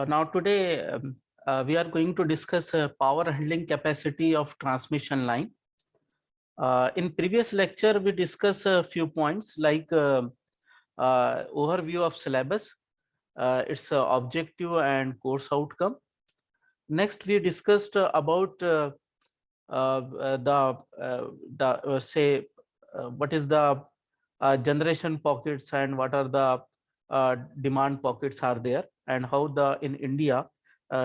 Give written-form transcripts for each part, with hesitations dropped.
Now today we are going to discuss power handling capacity of transmission line. In previous lecture, we discussed a few points like overview of syllabus, its objective and course outcome. Next, we discussed about say what is the generation pockets and what are the demand pockets are there, and how the in India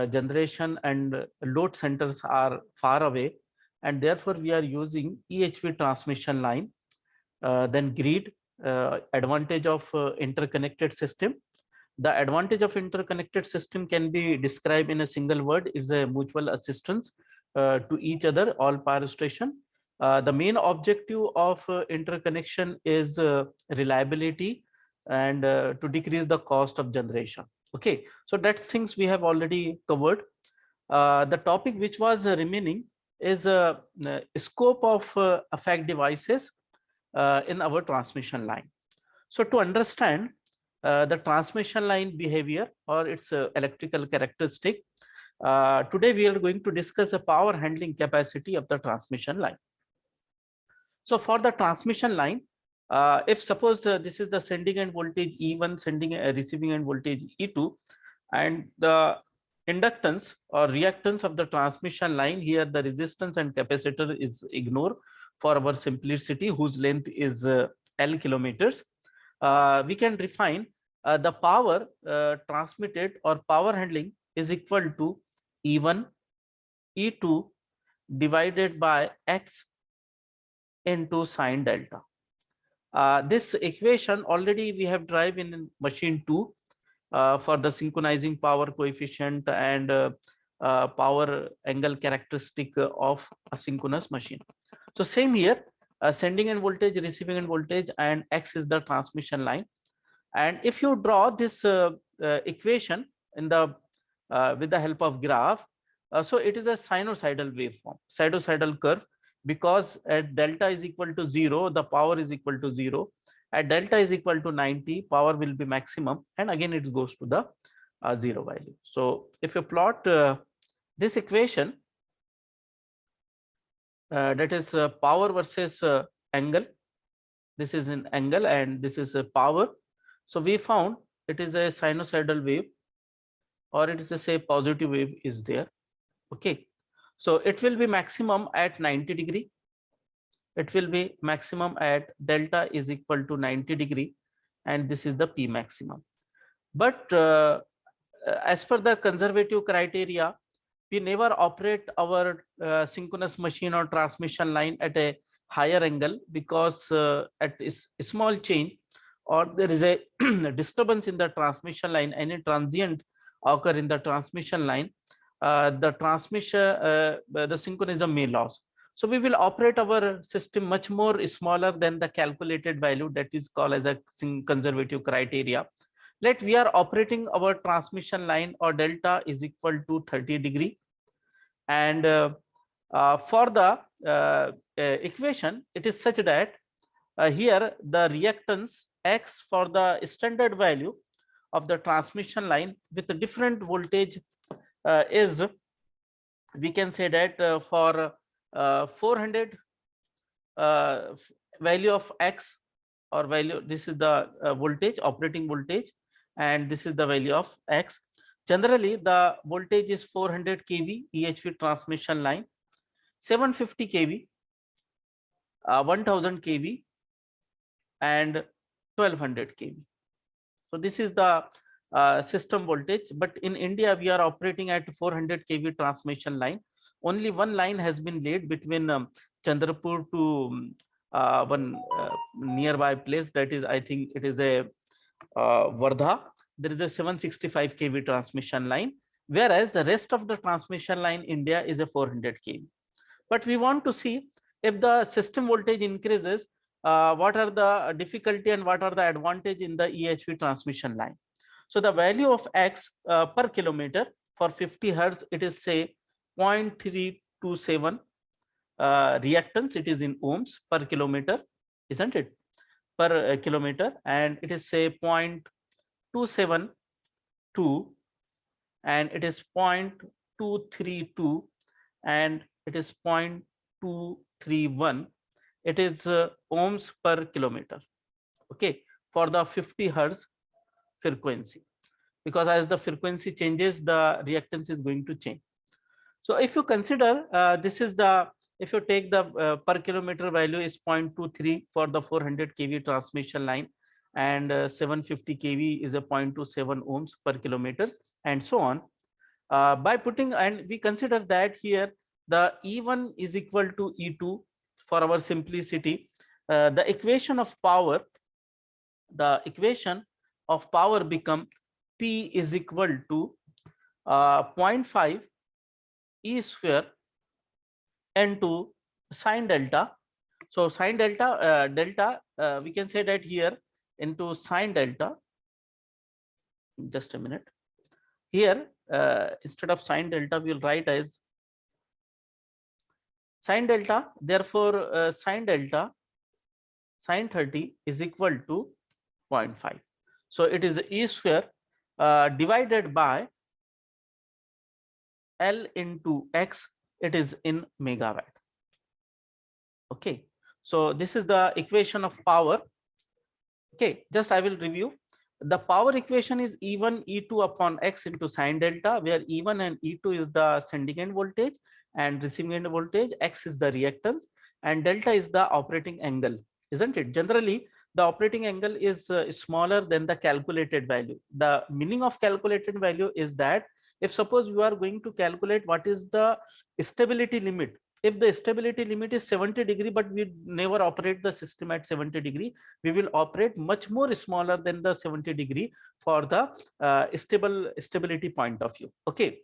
generation and load centers are far away, and therefore we are using EHV transmission line. Then grid, advantage of interconnected system. The advantage of interconnected system can be described in a single word: is a mutual assistance to each other, all power station. The main objective of interconnection is reliability and to decrease the cost of generation. Okay, so that's things we have already covered. The topic which was remaining is scope of effect devices in our transmission line. So to understand the transmission line behavior or its electrical characteristic, today we are going to discuss the power handling capacity of the transmission line. So for the transmission line, if suppose this is the sending end voltage E1, sending receiving end voltage E2, and the inductance or reactance of the transmission line, here the resistance and capacitor is ignored for our simplicity, whose length is L kilometers. We can define the power transmitted or power handling is equal to E1 E2 divided by X into sine delta. This equation already we have derived in machine 2 for the synchronizing power coefficient and power angle characteristic of a synchronous machine. So same here, sending end voltage, receiving end voltage, and X is the transmission line. And if you draw this equation in the with the help of graph, so it is a sinusoidal waveform, sinusoidal curve, because at delta is equal to 0, the power is equal to 0. At delta is equal to 90, power will be maximum, and again it goes to the 0 value. So if you plot this equation, that is power versus angle, this is an angle and this is a power. So we found it is a sinusoidal wave, or it is a say positive wave is there. Okay, so it will be maximum at 90 degree. It will be maximum at delta is equal to 90 degree, and this is the P maximum. But as per the conservative criteria, we never operate our synchronous machine or transmission line at a higher angle, because at a small change or there is a disturbance in the transmission line, any transient occur in the transmission line, the synchronism may lose. So we will operate our system much more smaller than the calculated value, that is called as a conservative criteria. Let we are operating our transmission line or delta is equal to 30 degree, and for the equation it is such that here the reactance X for the standard value of the transmission line with a different voltage is, we can say that for 400 value of X or value, this is the voltage, operating voltage, and this is the value of X. Generally the voltage is 400 kV EHV transmission line, 750 kV, 1000 kV, and 1200 kV. So this is the system voltage, but in India we are operating at 400 kV transmission line. Only one line has been laid between Chandrapur to one nearby place, that is, I think it is a Wardha. There is a 765 kV transmission line, whereas the rest of the transmission line India is a 400 kV. But we want to see if the system voltage increases, what are the difficulty and what are the advantage in the EHV transmission line. So the value of X per kilometer for 50 Hertz, it is say 0.327 reactance, it is in ohms per kilometer, isn't it, per kilometer, and it is say 0.272 and it is 0.232 and it is 0.231. It is ohms per kilometer. Okay, for the 50 hertz frequency, because as the frequency changes, the reactance is going to change. So if you consider this is the, if you take the per kilometer value is 0.23 for the 400 kV transmission line, and 750 kV is a 0.27 ohms per kilometers, and so on. By putting, and we consider that here the E1 is equal to E2 for our simplicity. The equation of power, become P is equal to 0.5 E square into sine delta. So sine delta, we can say that here into sine delta. Just a minute. Here, instead of sine delta, we will write as sine delta. Therefore, sine delta, sine 30 is equal to 0.5. So it is E square divided by L into X. It is in megawatt. Okay, so this is the equation of power. Okay, just I will review. The power equation is E1 E2 upon X into sine delta, where E1 and E2 is the sending end voltage and receiving end voltage, X is the reactance, and delta is the operating angle, isn't it? Generally, the operating angle is smaller than the calculated value. The meaning of calculated value is that if suppose you are going to calculate what is the stability limit, if the stability limit is 70 degree, but we never operate the system at 70 degree, we will operate much more smaller than the 70 degree for the stability point of view. Okay,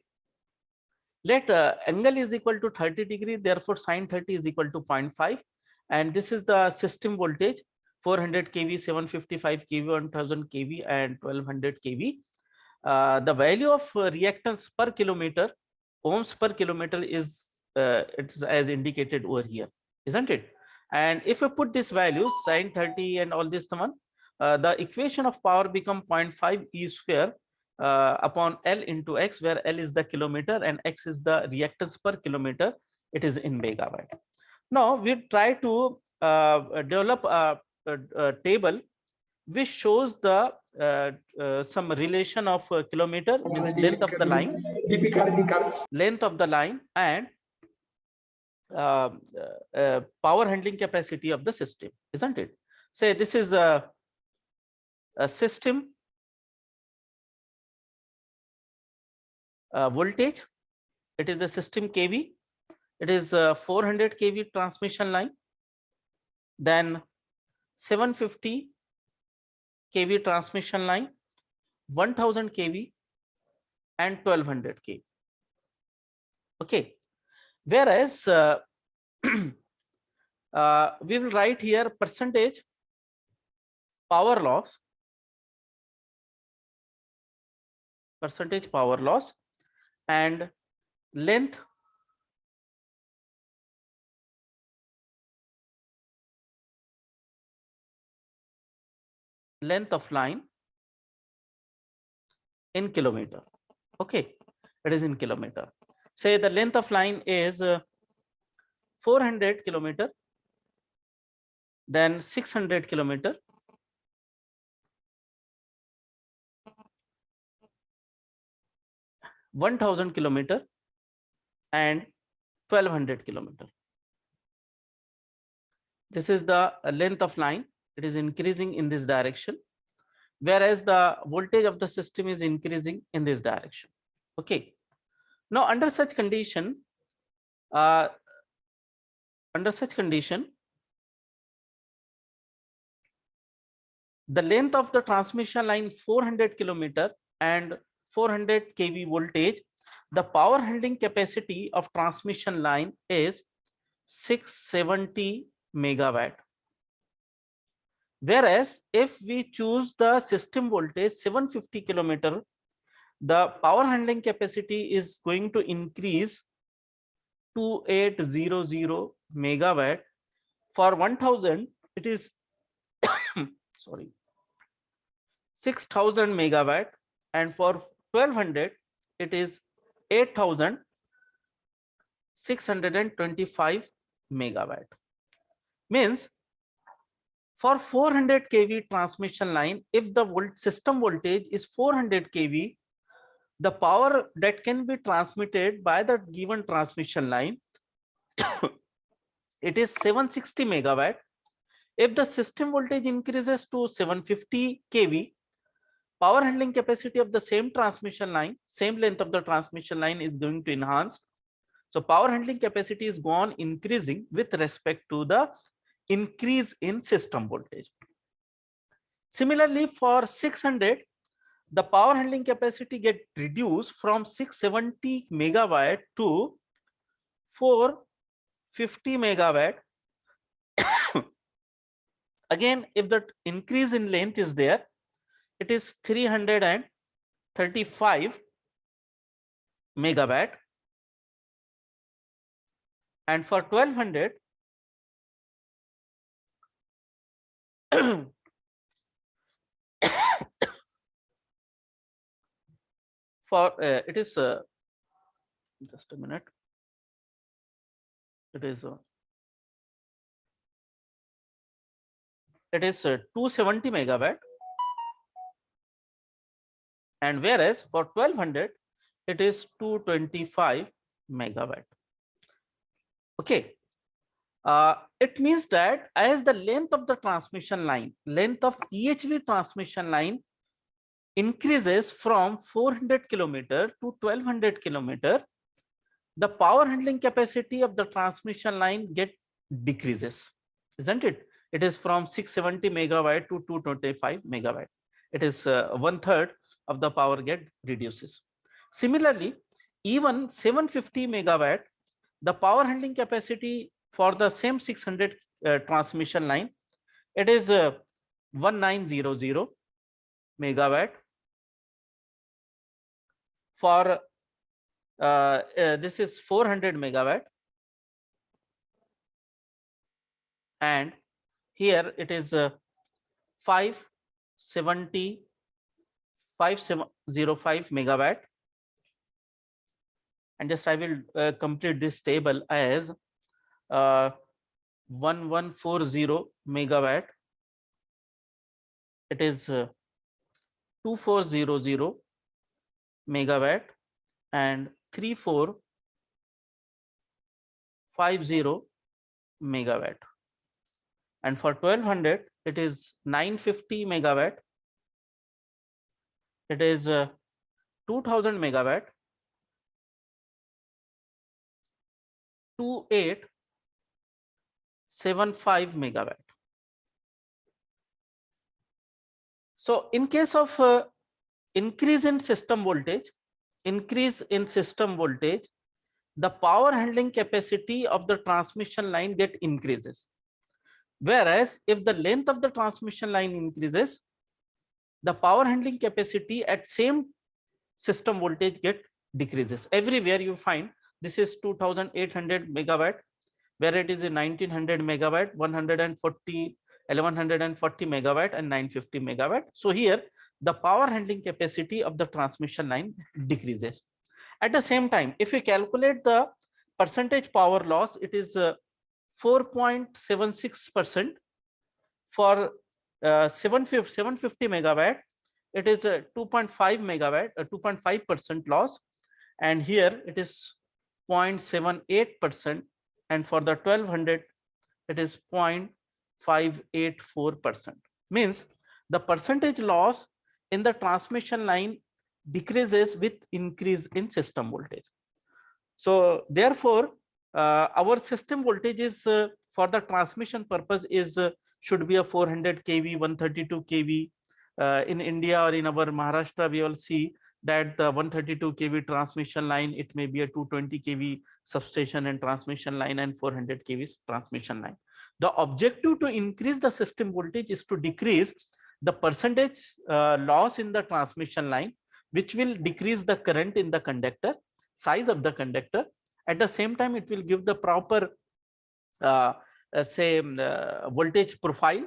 let angle is equal to 30 degree, therefore sine 30 is equal to 0.5, and this is the system voltage, 400 kV, 755 kV, 1000 kV and 1200 kV. The value of reactance per kilometer, ohms per kilometer, is it's as indicated over here, isn't it? And if you put this value sine 30 and all this one, the equation of power become 0.5 E square upon L into X, where L is the kilometer and X is the reactance per kilometer. It is in megawatt. Now we try to develop a table which shows the some relation of kilometer, means length of the line, and power handling capacity of the system, isn't it? Say this is a system voltage. It is a system kV. It is 400 kV transmission line, then 750 kV transmission line, 1000 kV and 1200 kV. Okay, whereas we will write here percentage power loss, and length of line in kilometer. Okay, it is in kilometer. Say the length of line is 400 kilometer, then 600 kilometer, 1000 kilometer and 1200 kilometer. This is the length of line. It is increasing in this direction, whereas the voltage of the system is increasing in this direction. Okay, now under such condition, the length of the transmission line 400 kilometer and 400 kV voltage, the power handling capacity of transmission line is 670 megawatt. Whereas if we choose the system voltage 750 kilometer, the power handling capacity is going to increase 2800 megawatt. For 1000 it is sorry 6000 megawatt, and for 1200 it is 8,625 megawatt. Means for 400 kV transmission line, if the system voltage is 400 kV, the power that can be transmitted by the given transmission line, it is 760 megawatt. If the system voltage increases to 750 kV, power handling capacity of the same transmission line, same length of the transmission line is going to enhance. So power handling capacity is gone increasing with respect to the increase in system voltage. Similarly, for 600, the power handling capacity get reduced from 670 megawatt to 450 megawatt. Again, if the increase in length is there, it is 335 megawatt. And for 1200, for it is just a minute, it is 270 megawatt, and whereas for 1200 it is 225 megawatt. Okay, it means that as the length of the transmission line, length of EHV transmission line increases from 400 kilometer to 1200 kilometer, the power handling capacity of the transmission line decreases, isn't it? It is from 670 megawatt to 225 megawatt. It is 1/3 of the power get reduces. Similarly, even 750 megawatt, the power handling capacity for the same 600 transmission line, it is 1900 megawatt. For this is 400 megawatt, and here it is 505 megawatt. And just I will complete this table as 1140 megawatt, it is 2400 megawatt, and 3450 megawatt. And for 1200 it is 950 megawatt, it is 2000 megawatt, 2875 megawatt. So in case of increase in system voltage, the power handling capacity of the transmission line get increases. Whereas if the length of the transmission line increases, the power handling capacity at same system voltage get decreases. Everywhere you find this is 2800 megawatt, where it is a 1900 megawatt, 1140 megawatt, and 950 megawatt. So here the power handling capacity of the transmission line decreases. At the same time, if we calculate the percentage power loss, it is 4.76%. For 750 megawatt, it is 2.5 megawatt, 2.5% loss, and here it is 0.78%, and for the 1200 it is 0.584%. Means the percentage loss in the transmission line decreases with increase in system voltage. So therefore our system voltage is for the transmission purpose is should be a 400 kV, 132 kV. In India or in our Maharashtra, we will see that the 132 kV transmission line, it may be a 220 kV substation and transmission line, and 400 kV transmission line. The objective to increase the system voltage is to decrease the percentage loss in the transmission line, which will decrease the current in the conductor, size of the conductor. At the same time, it will give the proper voltage profile,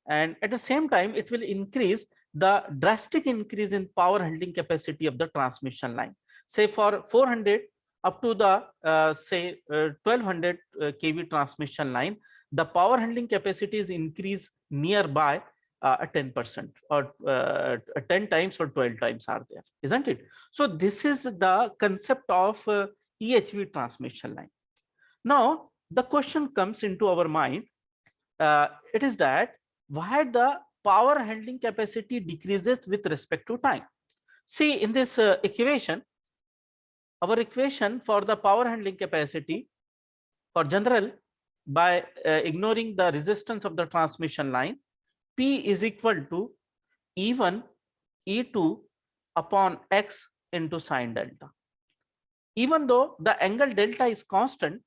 and at the same time it will increase the drastic increase in power handling capacity of the transmission line. say for 400 up to the say 1200 kV transmission line, the power handling capacity is increased nearby 10% or 10 times or 12 times are there, isn't it? So this is the concept of EHV transmission line. Now the question comes into our mind, it is that why the power handling capacity decreases with respect to time. See, in this equation, our equation for the power handling capacity for general, by ignoring the resistance of the transmission line, P is equal to E1 E2 upon X into sine delta. Even though the angle delta is constant,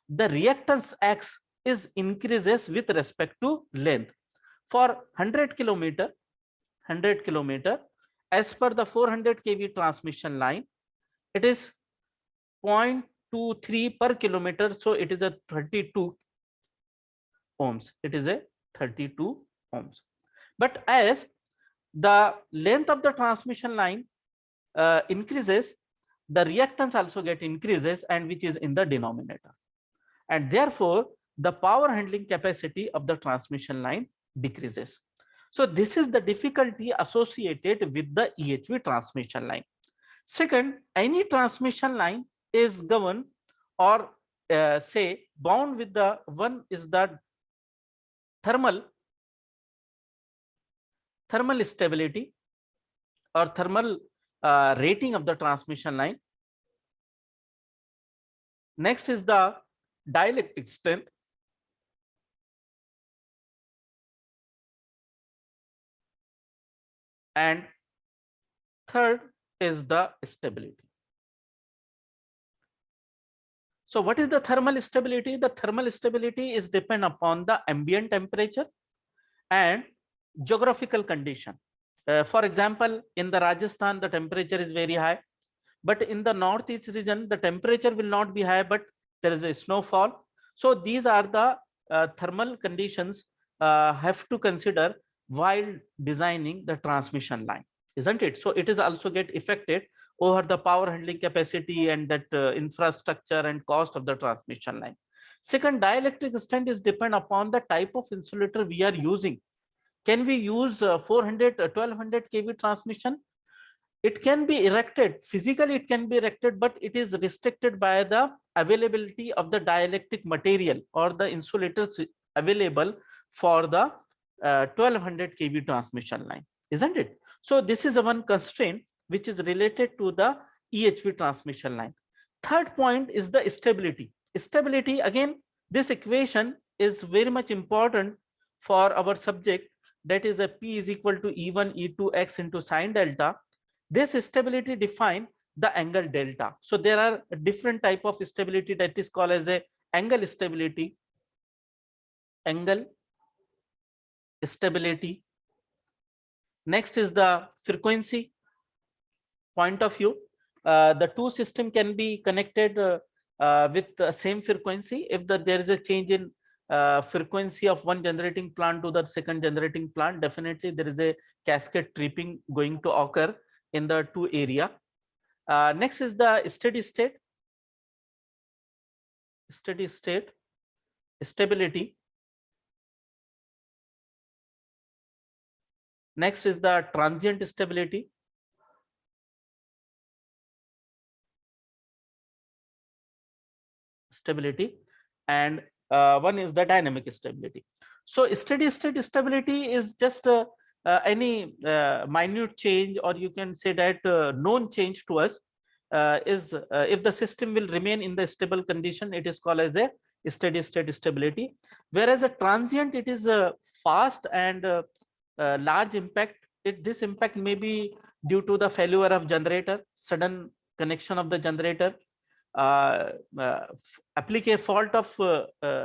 the reactance X is increases with respect to length. For 100 kilometer, as per the 400 kV transmission line, it is 0.23 per kilometer, so it is a 32 ohms. It is a 32 ohms. But as the length of the transmission line increases, the reactance also get increases, and which is in the denominator, and therefore the power handling capacity of the transmission line decreases. So this is the difficulty associated with the EHV transmission line. Second, any transmission line is governed or say bound with the one is the thermal stability or thermal rating of the transmission line. Next is the dielectric strength. And third is the stability. So what is the thermal stability? The thermal stability is depend upon the ambient temperature and geographical condition. For example, in the Rajasthan, the temperature is very high, but in the northeast region, the temperature will not be high, but there is a snowfall. So these are the thermal conditions have to consider while designing the transmission line, isn't it? So it is also get affected over the power handling capacity and that infrastructure and cost of the transmission line. Second, dielectric strength is depend upon the type of insulator we are using. Can we use 400 1200 kV transmission? It can be erected physically, it can be erected, but it is restricted by the availability of the dielectric material or the insulators available for the 1200 kV transmission line, isn't it? So this is one constraint which is related to the EHV transmission line. Third point is the stability. Stability, again, this equation is very much important for our subject, that is a P is equal to E1 E2 X into sine delta. This stability define the angle delta. So there are different type of stability that is called as a angle stability. Next is the frequency point of view. The two system can be connected with the same frequency. If there is a change in frequency of one generating plant to the second generating plant, definitely there is a cascade tripping going to occur in the two area. Next is the steady state stability. Next is the transient stability. And one is the dynamic stability. So steady state stability is just any minute change, or you can say that known change to us is if the system will remain in the stable condition, it is called as a steady state stability. Whereas a transient, it is a fast and large impact. This impact may be due to the failure of generator, sudden connection of the generator, applicate fault of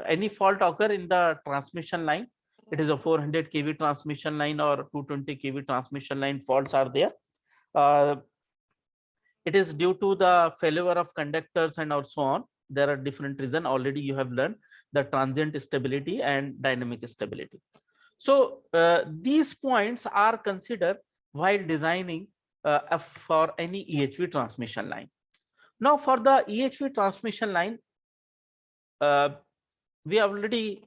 any fault occur in the transmission line. It is a 400 kV transmission line or 220 kV transmission line, faults are there. It is due to the failure of conductors and so on. There are different reasons. Already you have learned the transient stability and dynamic stability. So these points are considered while designing for any EHV transmission line. Now for the EHV transmission line, we already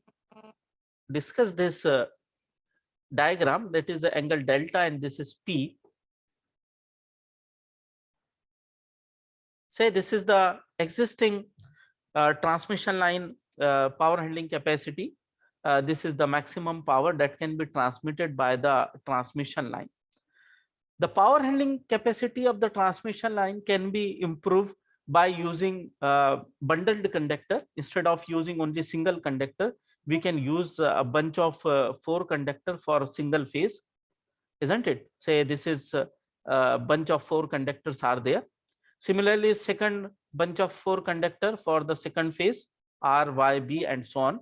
discussed this diagram, that is the angle delta and this is P. Say this is the existing transmission line power handling capacity. This is the maximum power that can be transmitted by the transmission line. The power handling capacity of the transmission line can be improved by using bundled conductor. Instead of using only single conductor, we can use a bunch of 4 conductor for a single phase, isn't it? Say this is a bunch of 4 conductors are there. Similarly, second bunch of 4 conductor for the second phase, R, Y, B and so on.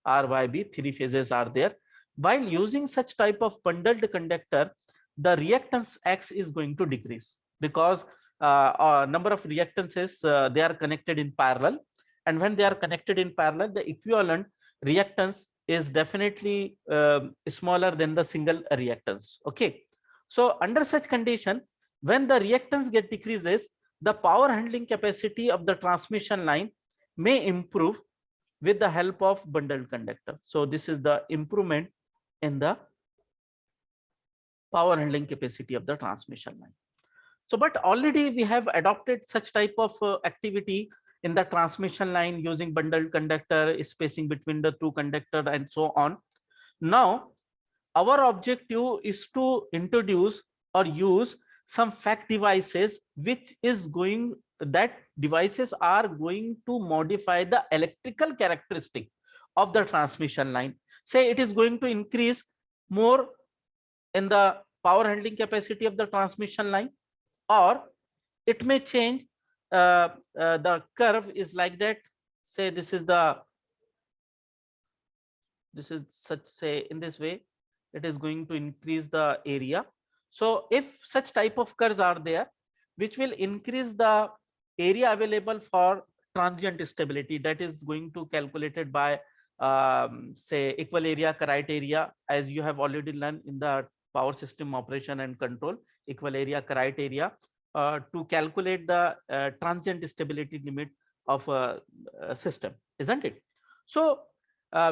R, Y, B, 3 phases are there. While using such type of bundled conductor, the reactance X is going to decrease because number of reactances they are connected in parallel, and when they are connected in parallel, the equivalent reactance is definitely smaller than the single reactance. Okay, so under such condition, when the reactance get decreases, the power handling capacity of the transmission line may improve with the help of bundled conductor. So this is the improvement in the power handling capacity of the transmission line. So, but already we have adopted such type of activity in the transmission line using bundled conductor, spacing between the 2 conductor and so on. Now, our objective is to introduce or use some FACT devices, which is going, that devices are going to modify the electrical characteristic of the transmission line. Say it is going to increase more in the power handling capacity of the transmission line, or it may change the curve is like that. Say this is such, say in this way, it is going to increase the area. So if such type of curves are there, which will increase the area available for transient stability, that is going to calculated by say equal area criteria, as you have already learned in the power system operation and control, equal area criteria to calculate the transient stability limit of a system, isn't it? So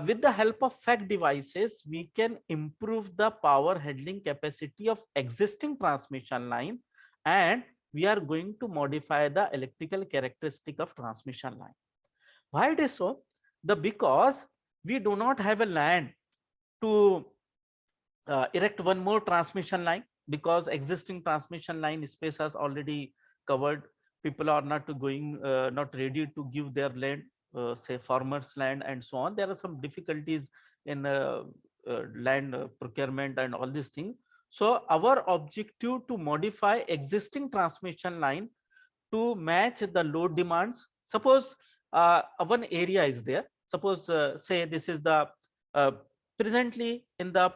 with the help of FACT devices, we can improve the power handling capacity of existing transmission line, and we are going to modify the electrical characteristic of transmission line. Why it is so? Because we do not have a land to erect one more transmission line, because existing transmission line space has already covered. People are not going, not ready to give their land, say farmers land and so on. There are some difficulties in land procurement and all these things. So our objective to modify existing transmission line to match the load demands. Suppose one area is there. Suppose say this is the presently in the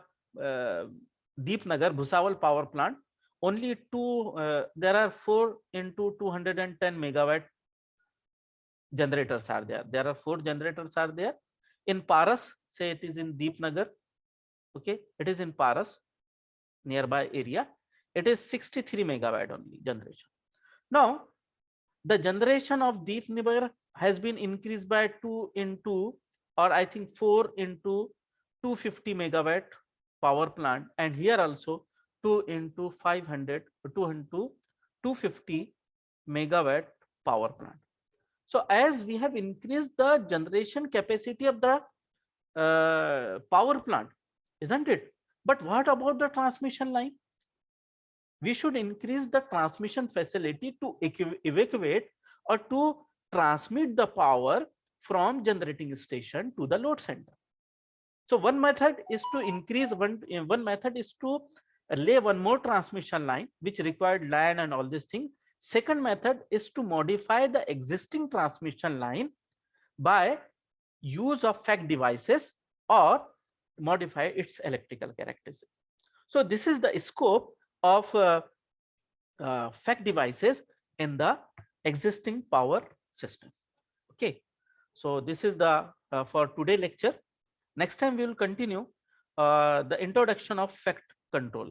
Deepnagar Bhusawal power plant, only there are 4 into 210 megawatt generators are there. There are 4 generators are there. In Paras, say it is in Deepnagar, okay, it is in Paras, nearby area, it is 63 megawatt only generation. Now, the generation of Deepnagar has been increased by 2 into, or I think 4 into 250 megawatt power plant, and here also 2 into 500, 2 into 250 megawatt power plant. So as we have increased the generation capacity of the power plant, isn't it? But what about the transmission line? We should increase the transmission facility to evacuate or to transmit the power from generating station to the load center. So one method is to increase one method is to lay one more transmission line, which required land and all these things. Second method is to modify the existing transmission line by use of FACT devices or modify its electrical characteristics. So this is the scope of FACT devices in the existing power system. Okay, so this is the for today lecture. Next time we will continue the introduction of FACT control.